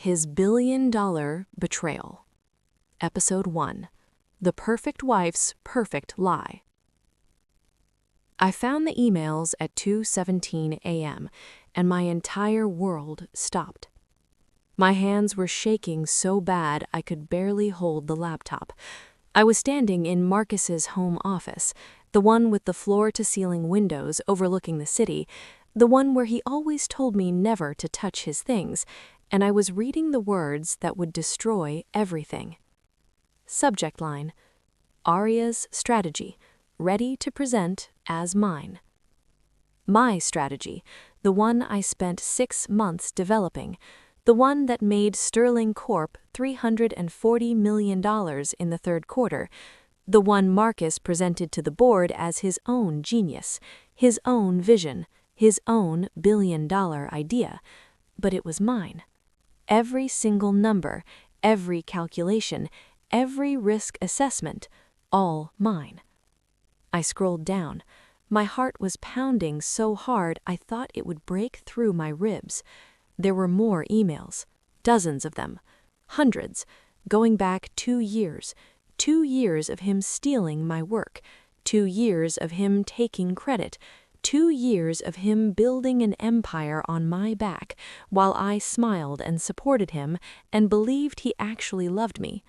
His Billion-Dollar Betrayal. Episode 1. The Perfect Wife's Perfect Lie. I found the emails at 2:17 a.m., and my entire world stopped. My hands were shaking so bad I could barely hold the laptop. I was standing in Marcus's home office, the one with the floor-to-ceiling windows overlooking the city, the one where he always told me never to touch his things, and I was reading the words that would destroy everything. Subject line: Arya's strategy, ready to present as mine. My strategy, the one I spent 6 months developing, the one that made Sterling Corp $340 million in the third quarter, the one Marcus presented to the board as his own genius, his own vision, his own billion-dollar idea, but it was mine. Every single number, every calculation, every risk assessment, all mine. I scrolled down. My heart was pounding so hard I thought it would break through my ribs. There were more emails, dozens of them, hundreds, going back 2 years, 2 years of him stealing my work, 2 years of him taking credit, 2 years of him building an empire on my back, while I smiled and supported him and believed he actually loved me.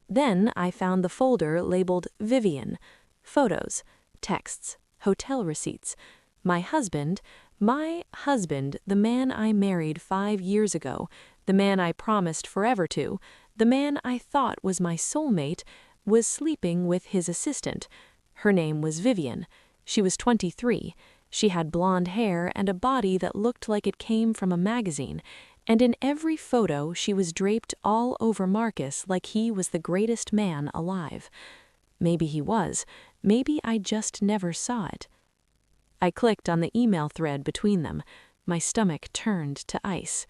Then I found the folder labeled Vivian, photos, texts, hotel receipts. My husband, the man I married 5 years ago, the man I promised forever to, the man I thought was my soulmate, was sleeping with his assistant. Her name was Vivian. She was 23. She had blonde hair and a body that looked like it came from a magazine, and in every photo she was draped all over Marcus like he was the greatest man alive. Maybe he was. Maybe I just never saw it. I clicked on the email thread between them. My stomach turned to ice.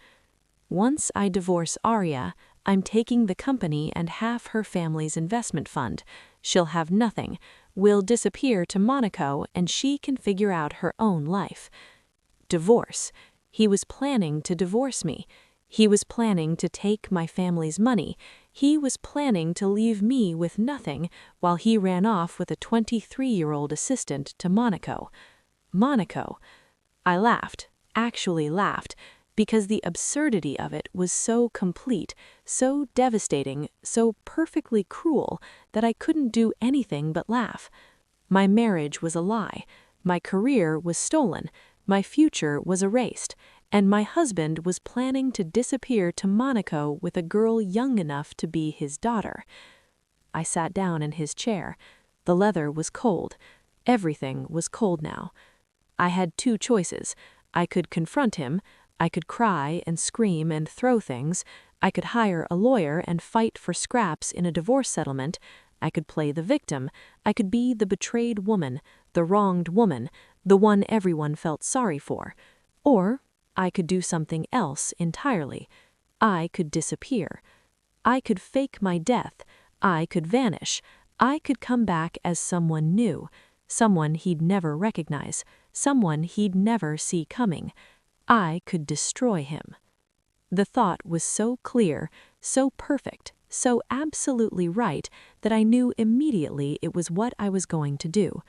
Once I divorce Arya, I'm taking the company and half her family's investment fund. She'll have nothing. We'll disappear to Monaco and she can figure out her own life. Divorce. He was planning to divorce me. He was planning to take my family's money. He was planning to leave me with nothing while he ran off with a 23-year-old assistant to Monaco. Monaco. I laughed, actually laughed, because the absurdity of it was so complete, so devastating, so perfectly cruel that I couldn't do anything but laugh. My marriage was a lie, my career was stolen, my future was erased, and my husband was planning to disappear to Monaco with a girl young enough to be his daughter. I sat down in his chair. The leather was cold. Everything was cold now. I had 2 choices. I could confront him. I could cry and scream and throw things. I could hire a lawyer and fight for scraps in a divorce settlement. I could play the victim. I could be the betrayed woman, the wronged woman, the one everyone felt sorry for. Or I could do something else entirely. I could disappear. I could fake my death. I could vanish. I could come back as someone new, someone he'd never recognize, someone he'd never see coming. I could destroy him. The thought was so clear, so perfect, so absolutely right that I knew immediately it was what I was going to do.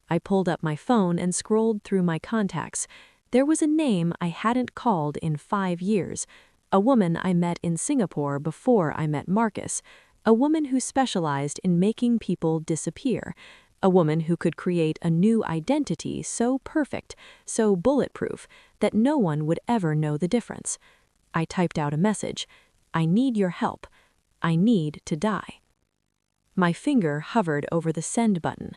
I pulled up my phone and scrolled through my contacts. There was a name I hadn't called in 5 years, a woman I met in Singapore before I met Marcus, a woman who specialized in making people disappear, a woman who could create a new identity so perfect, so bulletproof, that no one would ever know the difference. I typed out a message. I need your help. I need to die. My finger hovered over the send button.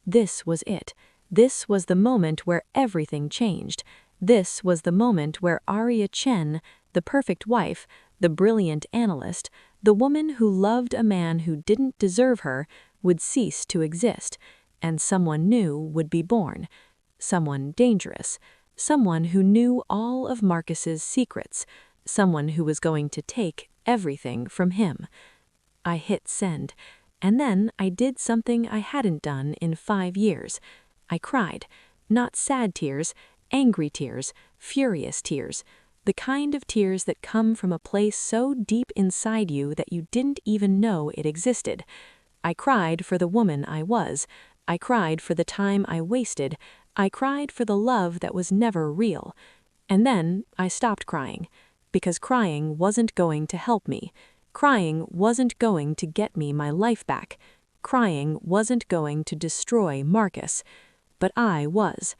This was it. This was the moment where everything changed. This was the moment where Arya Chen, the perfect wife, the brilliant analyst, the woman who loved a man who didn't deserve her, would cease to exist, and someone new would be born. Someone dangerous. Someone who knew all of Marcus's secrets. Someone who was going to take everything from him. I hit send, and then I did something I hadn't done in 5 years. I cried. Not sad tears, angry tears, furious tears. The kind of tears that come from a place so deep inside you that you didn't even know it existed. I cried for the woman I was. I cried for the time I wasted. I cried for the love that was never real. And then I stopped crying, because crying wasn't going to help me. Crying wasn't going to get me my life back. Crying wasn't going to destroy Marcus. But I was.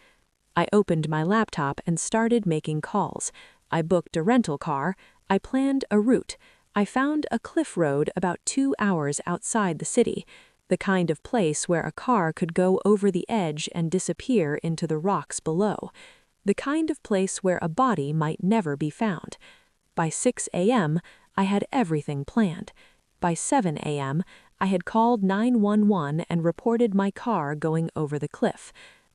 I opened my laptop and started making calls. I booked a rental car. I planned a route. I found a cliff road about 2 hours outside the city, the kind of place where a car could go over the edge and disappear into the rocks below, the kind of place where a body might never be found. By 6 a.m., I had everything planned. By 7 a.m., I had called 911 and reported my car going over the cliff.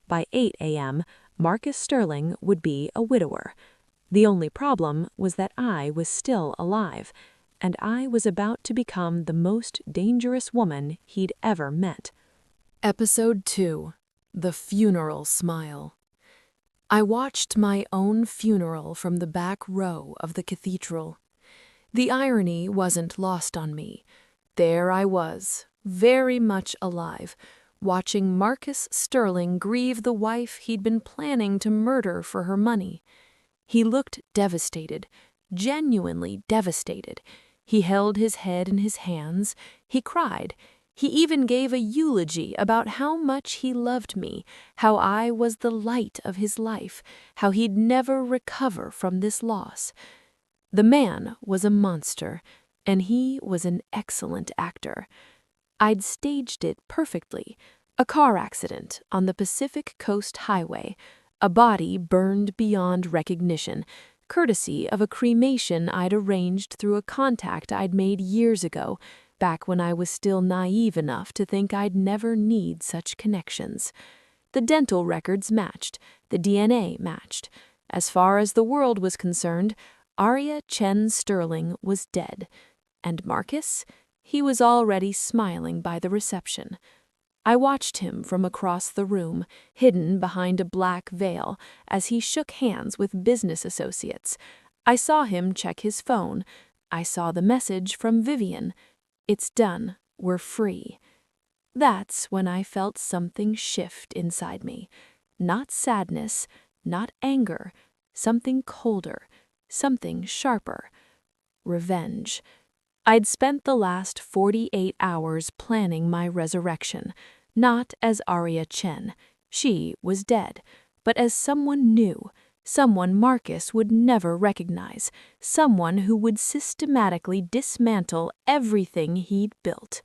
By 8 a.m., Marcus Sterling would be a widower. The only problem was that I was still alive, and I was about to become the most dangerous woman he'd ever met. Episode 2. The Funeral Smile. I watched my own funeral from the back row of the cathedral. The irony wasn't lost on me. There I was, very much alive, watching Marcus Sterling grieve the wife he'd been planning to murder for her money. He looked devastated, genuinely devastated. He held his head in his hands. He cried. He even gave a eulogy about how much he loved me, how I was the light of his life, how he'd never recover from this loss. The man was a monster, and he was an excellent actor. I'd staged it perfectly. A car accident on the Pacific Coast Highway. A body burned beyond recognition, courtesy of a cremation I'd arranged through a contact I'd made years ago, back when I was still naive enough to think I'd never need such connections. The dental records matched. The DNA matched. As far as the world was concerned, Arya Chen Sterling was dead. And Marcus? He was already smiling by the reception. I watched him from across the room, hidden behind a black veil, as he shook hands with business associates. I saw him check his phone. I saw the message from Vivian. It's done. We're free. That's when I felt something shift inside me. Not sadness, not anger, something colder, something sharper. Revenge. I'd spent the last 48 hours planning my resurrection, not as Arya Chen. She was dead, but as someone new, someone Marcus would never recognize, someone who would systematically dismantle everything he'd built.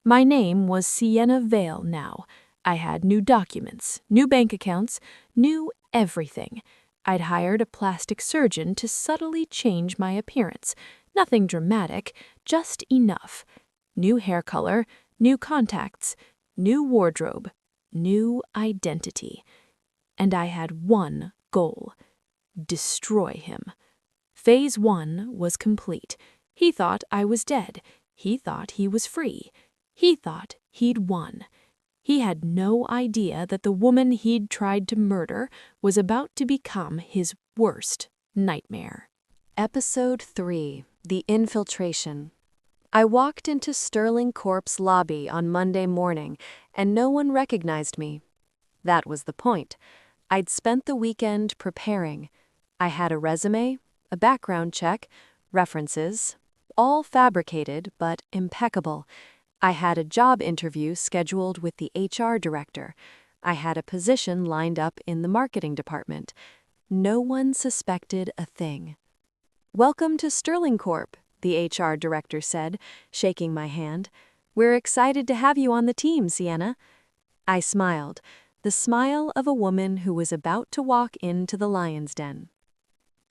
My name was Sienna Vale now. I had new documents, new bank accounts, new everything. I'd hired a plastic surgeon to subtly change my appearance. Nothing dramatic, just enough. New hair color, new contacts, new wardrobe, new identity. And I had one goal: destroy him. Phase 1 was complete. He thought I was dead. He thought he was free. He thought he'd won. He had no idea that the woman he'd tried to murder was about to become his worst nightmare. Episode 3. The Infiltration. I walked into Sterling Corp's lobby on Monday morning, and no one recognized me. That was the point. I'd spent the weekend preparing. I had a resume, a background check, references, all fabricated but impeccable. I had a job interview scheduled with the HR director. I had a position lined up in the marketing department. No one suspected a thing. "Welcome to Sterling Corp," the HR director said, shaking my hand. "We're excited to have you on the team, Sienna." I smiled, the smile of a woman who was about to walk into the lion's den.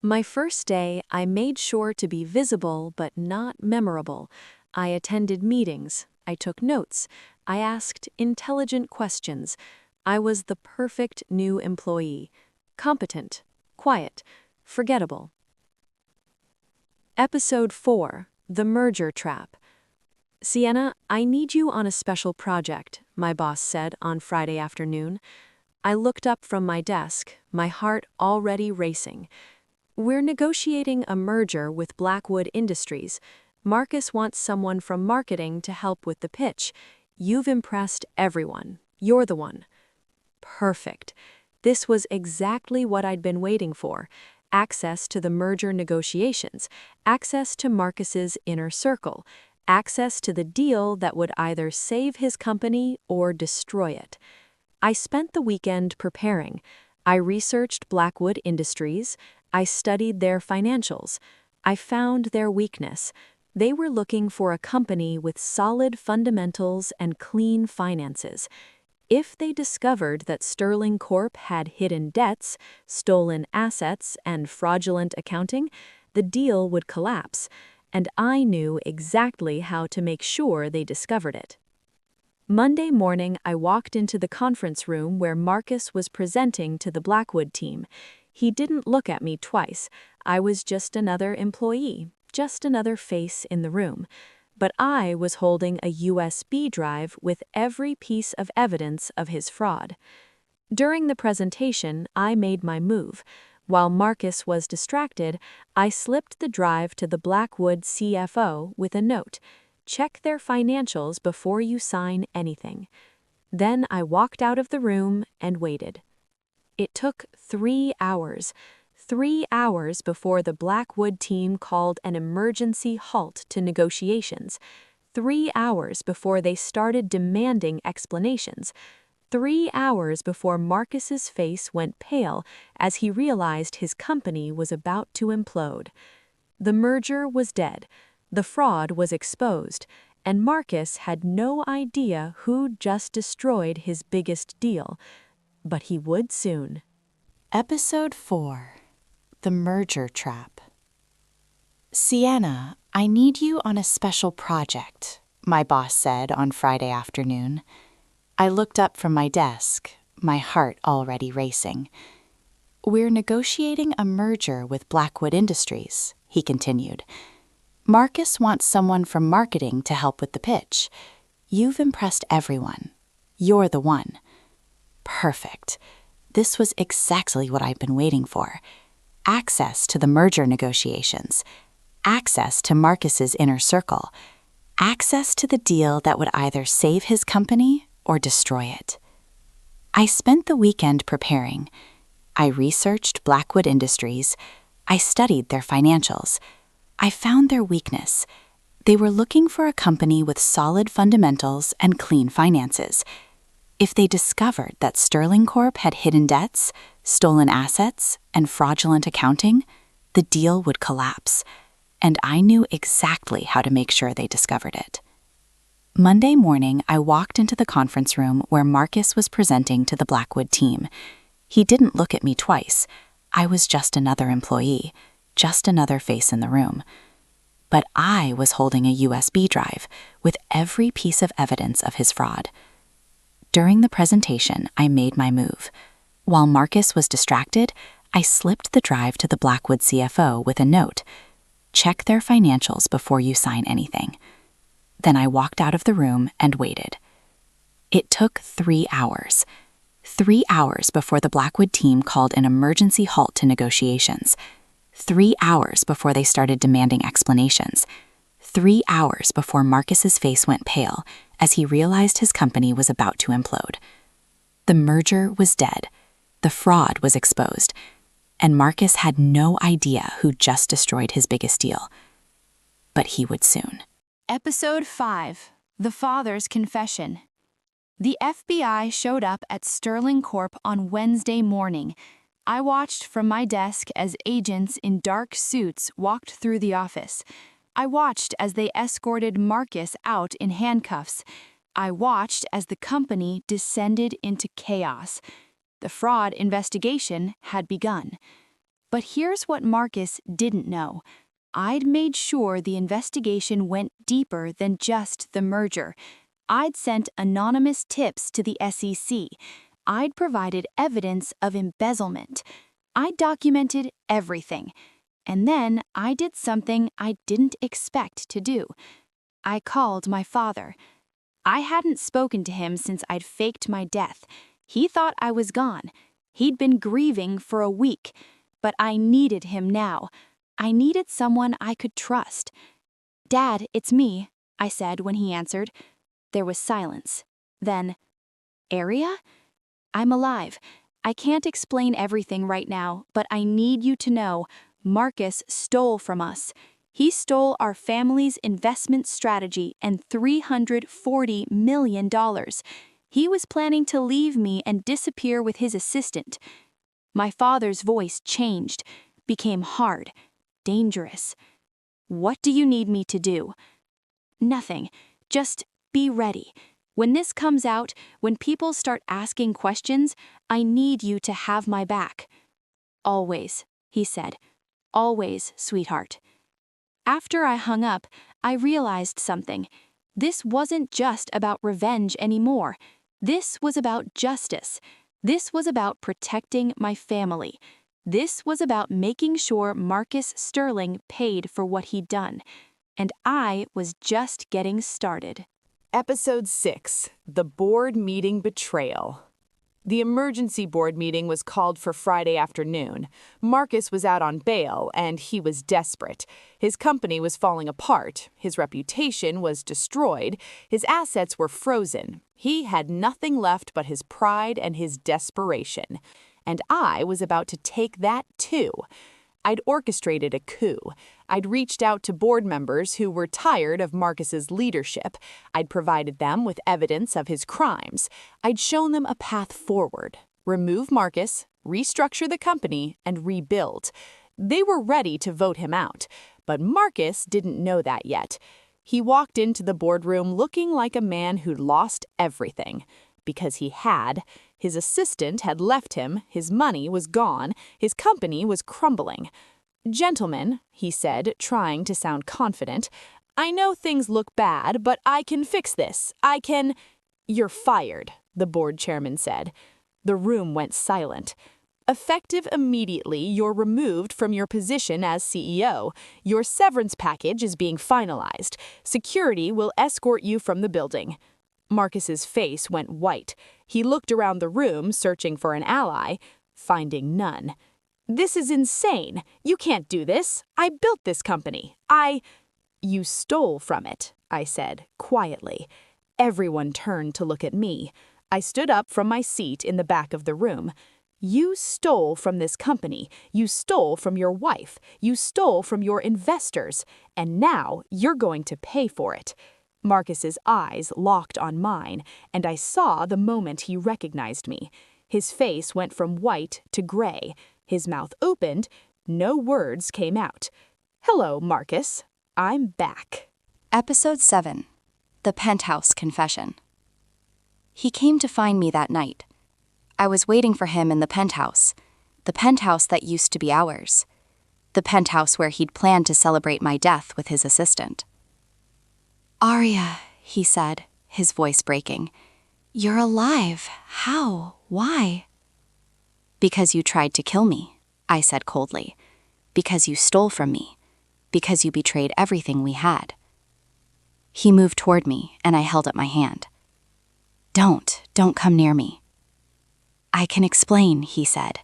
My first day, I made sure to be visible but not memorable. I attended meetings. I took notes. I asked intelligent questions. I was the perfect new employee. Competent, quiet, forgettable. Episode 4. The Merger Trap. "Sienna, I need you on a special project," my boss said on Friday afternoon. I looked up from my desk, my heart already racing. We're negotiating a merger with Blackwood Industries. Marcus wants someone from marketing to help with the pitch. You've impressed everyone. You're the one. Perfect. This was exactly what I'd been waiting for. Access to the merger negotiations, access to Marcus's inner circle, access to the deal that would either save his company or destroy it. I spent the weekend preparing. I researched Blackwood Industries. I studied their financials. I found their weakness. They were looking for a company with solid fundamentals and clean finances. If they discovered that Sterling Corp had hidden debts, stolen assets, and fraudulent accounting, the deal would collapse, and I knew exactly how to make sure they discovered it. Monday morning, I walked into the conference room where Marcus was presenting to the Blackwood team. He didn't look at me twice. I was just another employee, just another face in the room. But I was holding a USB drive with every piece of evidence of his fraud. During the presentation, I made my move. While Marcus was distracted, I slipped the drive to the Blackwood CFO with a note. Check their financials before you sign anything. Then I walked out of the room and waited. It took 3 hours. 3 hours before the Blackwood team called an emergency halt to negotiations. 3 hours before they started demanding explanations. 3 hours before Marcus's face went pale as he realized his company was about to implode. The merger was dead. The fraud was exposed, and Marcus had no idea who just destroyed his biggest deal. But he would soon. Episode 4. The Merger Trap. Sienna, I need you on a special project, my boss said on Friday afternoon. I looked up from my desk, my heart already racing. We're negotiating a merger with Blackwood Industries, he continued. Marcus wants someone from marketing to help with the pitch. You've impressed everyone. You're the one. Perfect. This was exactly what I've been waiting for. Access to the merger negotiations. Access to Marcus's inner circle. Access to the deal that would either save his company or destroy it. I spent the weekend preparing. I researched Blackwood Industries. I studied their financials. I found their weakness. They were looking for a company with solid fundamentals and clean finances. If they discovered that Sterling Corp had hidden debts, stolen assets, and fraudulent accounting, the deal would collapse, and I knew exactly how to make sure they discovered it. Monday morning, I walked into the conference room where Marcus was presenting to the Blackwood team. He didn't look at me twice. I was just another employee, just another face in the room. But I was holding a USB drive with every piece of evidence of his fraud. During the presentation, I made my move. While Marcus was distracted, I slipped the drive to the Blackwood CFO with a note. Check their financials before you sign anything. Then I walked out of the room and waited. It took 3 hours. 3 hours before the Blackwood team called an emergency halt to negotiations. 3 hours before they started demanding explanations. 3 hours before Marcus's face went pale as he realized his company was about to implode. The merger was dead. The fraud was exposed. And Marcus had no idea who just destroyed his biggest deal. But he would soon. Episode 5. The Father's Confession. The FBI showed up at Sterling Corp on Wednesday morning. I watched from my desk as agents in dark suits walked through the office. I watched as they escorted Marcus out in handcuffs. I watched as the company descended into chaos. The fraud investigation had begun. But here's what Marcus didn't know. I'd made sure the investigation went deeper than just the merger. I'd sent anonymous tips to the SEC. I'd provided evidence of embezzlement. I documented everything. And then I did something I didn't expect to do. I called my father. I hadn't spoken to him since I'd faked my death. He thought I was gone. He'd been grieving for a week. but I needed him now. I needed someone I could trust. "Dad, it's me," I said when he answered. There was silence. Then, "Aria? I'm alive. I can't explain everything right now, but I need you to know Marcus stole from us. He stole our family's investment strategy and $340 million. He was planning to leave me and disappear with his assistant." My father's voice changed, became hard, dangerous. "What do you need me to do?" "Nothing. Just be ready. When this comes out, when people start asking questions, I need you to have my back." "Always," he said. "Always, sweetheart." After I hung up, I realized something. This wasn't just about revenge anymore. This was about justice. This was about protecting my family. This was about making sure Marcus Sterling paid for what he'd done. And I was just getting started. Episode 6, The Board Meeting Betrayal. The emergency board meeting was called for Friday afternoon. Marcus was out on bail, and he was desperate. His company was falling apart. His reputation was destroyed. His assets were frozen. He had nothing left but his pride and his desperation. And I was about to take that too. I'd orchestrated a coup. I'd reached out to board members who were tired of Marcus's leadership. I'd provided them with evidence of his crimes. I'd shown them a path forward. Remove Marcus, restructure the company, and rebuild. They were ready to vote him out, but Marcus didn't know that yet. He walked into the boardroom looking like a man who'd lost everything. Because he had. His assistant had left him, his money was gone, his company was crumbling. "Gentlemen," he said, trying to sound confident, "I know things look bad, but I can fix this. I can—" "You're fired," the board chairman said. The room went silent. "Effective immediately, you're removed from your position as CEO. Your severance package is being finalized. Security will escort you from the building." Marcus's face went white. He looked around the room, searching for an ally, finding none. "This is insane. You can't do this. I built this company. You stole from it," I said, quietly. Everyone turned to look at me. I stood up from my seat in the back of the room. "You stole from this company. You stole from your wife. You stole from your investors. And now you're going to pay for it." Marcus's eyes locked on mine, and I saw the moment he recognized me. His face went from white to gray. His mouth opened. No words came out. "Hello, Marcus. I'm back." Episode 7, The Penthouse Confession. He came to find me that night. I was waiting for him in the penthouse that used to be ours, the penthouse where he'd planned to celebrate my death with his assistant. "Aria," he said, his voice breaking, "you're alive. How? Why?" "Because you tried to kill me," I said coldly. "Because you stole from me. Because you betrayed everything we had." He moved toward me, and I held up my hand. Don't come near me." "I can explain," he said.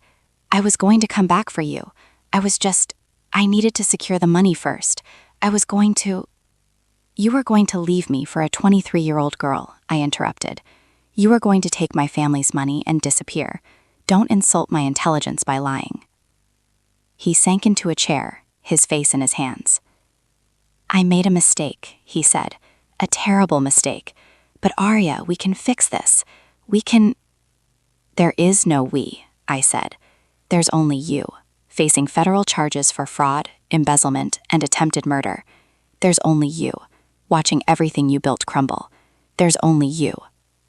"I was going to come back for you. I needed to secure the money first. "You were going to leave me for a 23-year-old girl," I interrupted. "You were going to take my family's money and disappear. Don't insult my intelligence by lying." He sank into a chair, his face in his hands. "I made a mistake," he said. "A terrible mistake. But Aria, we can fix this. We can—" "There is no we," I said. "There's only you, facing federal charges for fraud, embezzlement, and attempted murder. There's only you, watching everything you built crumble. There's only you,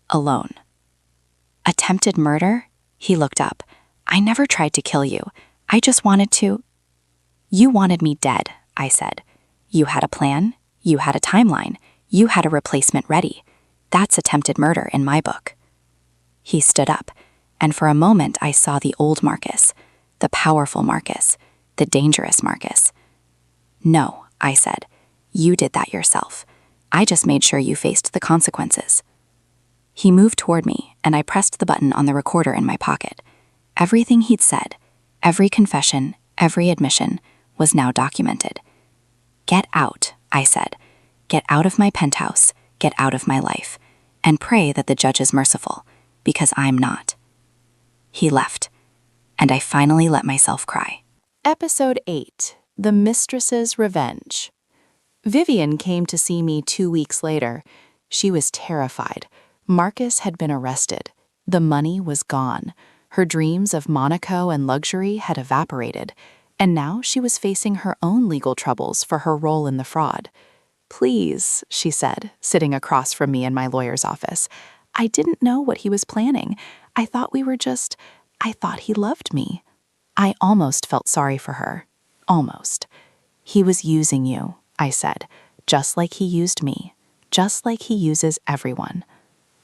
alone." "Attempted murder?" He looked up. "I never tried to kill you. I just wanted to—" "You wanted me dead," I said. "You had a plan. You had a timeline. You had a replacement ready. That's attempted murder in my book." He stood up, and for a moment I saw the old Marcus, the powerful Marcus, the dangerous Marcus. "No," I said. "You did that yourself. I just made sure you faced the consequences." He moved toward me, and I pressed the button on the recorder in my pocket. Everything he'd said, Every confession, every admission was now documented. "Get out," I said. "Get out of my penthouse, get out of my life, and pray that the judge is merciful, because I'm not." He left, and I finally let myself cry. Episode 8, The Mistress's Revenge. Vivian came to see me 2 weeks later. She was terrified. Marcus had been arrested. The money was gone. Her dreams of Monaco and luxury had evaporated, and now she was facing her own legal troubles for her role in the fraud. "Please," she said, sitting across from me in my lawyer's office. "I didn't know what he was planning. I thought he loved me." I almost felt sorry for her. Almost. "He was using you," I said, "just like he used me, just like he uses everyone."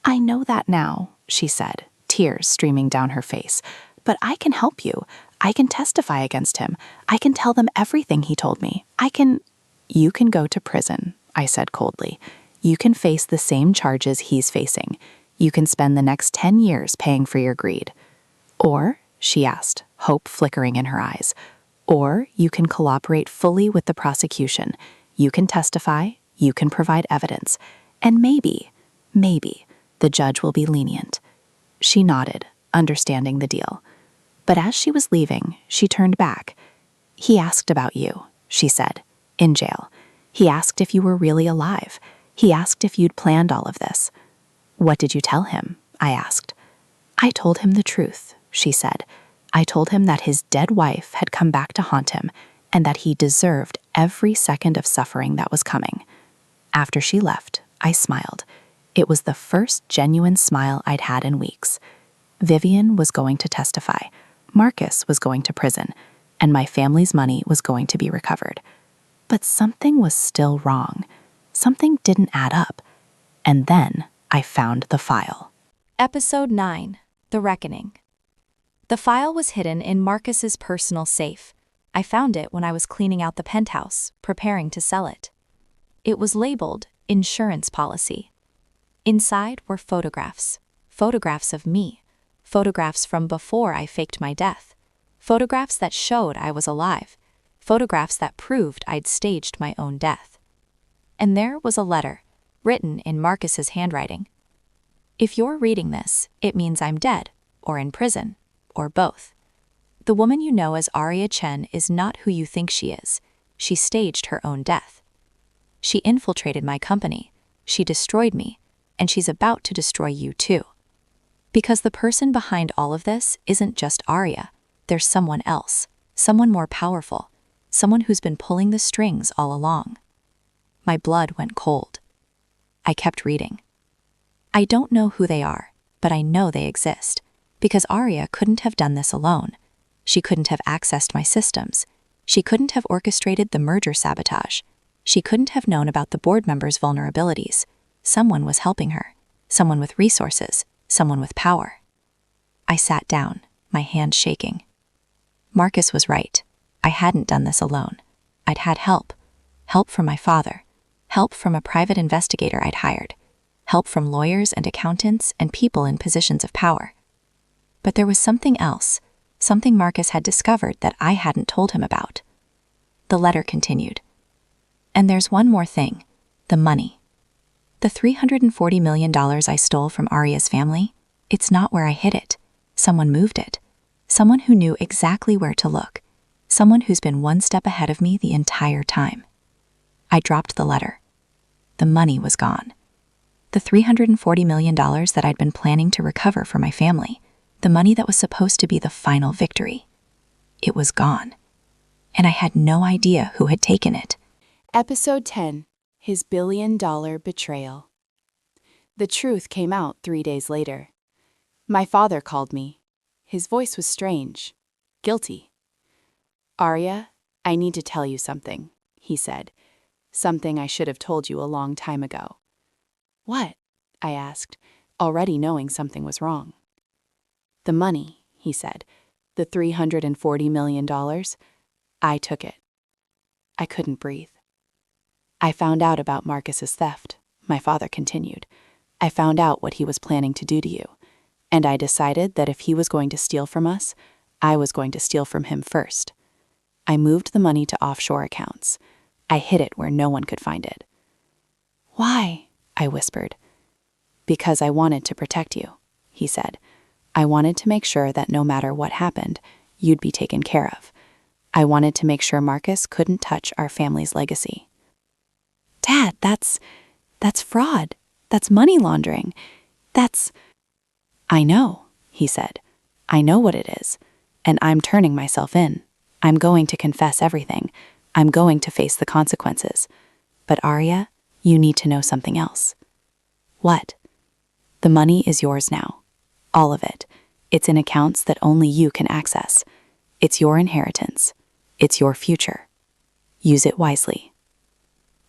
"I know that now," she said, tears streaming down her face. "But I can help you. I can testify against him. I can tell them everything he told me. You can go to prison," I said coldly. "You can face the same charges he's facing. You can spend the next 10 years paying for your greed." "Or," she asked, hope flickering in her eyes, "or you can cooperate fully with the prosecution. You can testify, you can provide evidence, and maybe, the judge will be lenient." She nodded, understanding the deal. But as she was leaving, she turned back. "He asked about you," she said, "in jail. He asked if you were really alive. He asked if you'd planned all of this." "What did you tell him?" I asked. "I told him the truth," she said. "I told him that his dead wife had come back to haunt him and that he deserved every second of suffering that was coming." After she left, I smiled. It was the first genuine smile I'd had in weeks. Vivian was going to testify, Marcus was going to prison, and my family's money was going to be recovered. But something was still wrong. Something didn't add up. And then I found the file. Episode 9, The Reckoning. The file was hidden in Marcus's personal safe. I found it when I was cleaning out the penthouse, preparing to sell it. It was labeled Insurance Policy. Inside were photographs of me, photographs from before I faked my death, photographs that showed I was alive, photographs that proved I'd staged my own death. And there was a letter, written in Marcus's handwriting. "If you're reading this, it means I'm dead, or in prison, or both. The woman you know as Aria Chen is not who you think she is. She staged her own death. She infiltrated my company, she destroyed me, and she's about to destroy you too. Because the person behind all of this isn't just Aria, there's someone else, someone more powerful, someone who's been pulling the strings all along." My blood went cold. I kept reading. "I don't know who they are, but I know they exist, because Aria couldn't have done this alone. She couldn't have accessed my systems. She couldn't have orchestrated the merger sabotage. She couldn't have known about the board members' vulnerabilities. Someone was helping her, someone with resources, someone with power." I sat down, my hand shaking. Marcus was right. I hadn't done this alone. I'd had help. Help from my father. Help from a private investigator I'd hired. Help from lawyers and accountants and people in positions of power. But there was something else, something Marcus had discovered that I hadn't told him about. The letter continued. "And there's one more thing, the money. The $340 million I stole from Aria's family, it's not where I hid it. Someone moved it. Someone who knew exactly where to look. Someone who's been one step ahead of me the entire time." I dropped the letter. The money was gone. The $340 million that I'd been planning to recover for my family, the money that was supposed to be the final victory. It was gone. And I had no idea who had taken it. Episode 10, His Billion-Dollar Betrayal. The truth came out 3 days later. My father called me. His voice was strange, guilty. "Aria, I need to tell you something," he said. "Something I should have told you a long time ago." "What?" I asked, already knowing something was wrong. "The money," he said, "the $340 million, I took it." I couldn't breathe. "I found out about Marcus's theft," my father continued. "I found out what he was planning to do to you, and I decided that if he was going to steal from us, I was going to steal from him first. I moved the money to offshore accounts. I hid it where no one could find it. "Why?" I whispered. "Because I wanted to protect you," he said. "I wanted to make sure that no matter what happened, you'd be taken care of. I wanted to make sure Marcus couldn't touch our family's legacy." "Dad, that's fraud. That's money laundering. "I know," he said. "I know what it is. And I'm turning myself in. I'm going to confess everything. I'm going to face the consequences. But Arya, you need to know something else." "What?" "The money is yours now. All of it. It's in accounts that only you can access. It's your inheritance. It's your future. Use it wisely."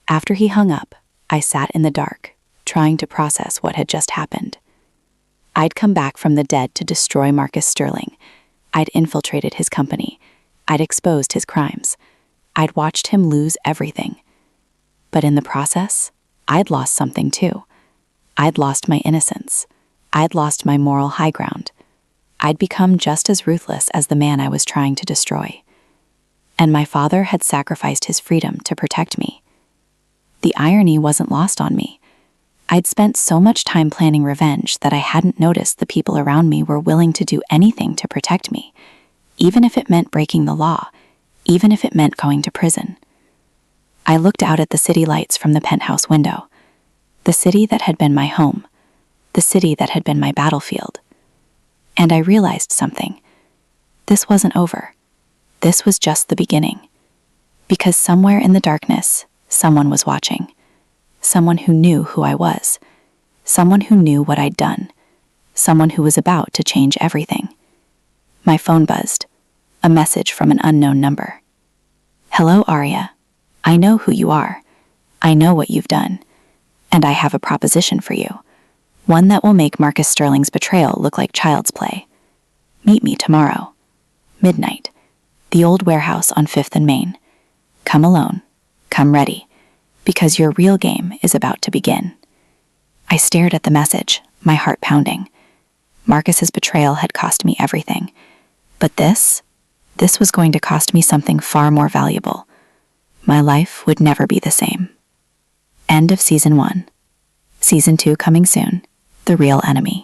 After he hung up, I sat in the dark, trying to process what had just happened. I'd come back from the dead to destroy Marcus Sterling. I'd infiltrated his company. I'd exposed his crimes. I'd watched him lose everything. But in the process, I'd lost something too. I'd lost my innocence. I'd lost my moral high ground. I'd become just as ruthless as the man I was trying to destroy. And my father had sacrificed his freedom to protect me. The irony wasn't lost on me. I'd spent so much time planning revenge that I hadn't noticed the people around me were willing to do anything to protect me, even if it meant breaking the law, even if it meant going to prison. I looked out at the city lights from the penthouse window, the city that had been my home, the city that had been my battlefield. And I realized something. This wasn't over. This was just the beginning. Because somewhere in the darkness, someone was watching. Someone who knew who I was. Someone who knew what I'd done. Someone who was about to change everything. My phone buzzed. A message from an unknown number. "Hello, Arya. I know who you are. I know what you've done. And I have a proposition for you. One that will make Marcus Sterling's betrayal look like child's play. Meet me tomorrow. Midnight. The old warehouse on 5th and Main. Come alone. Come ready. Because your real game is about to begin." I stared at the message, my heart pounding. Marcus's betrayal had cost me everything. But this was going to cost me something far more valuable. My life would never be the same. End of Season 1. Season 2 coming soon. The Real Enemy.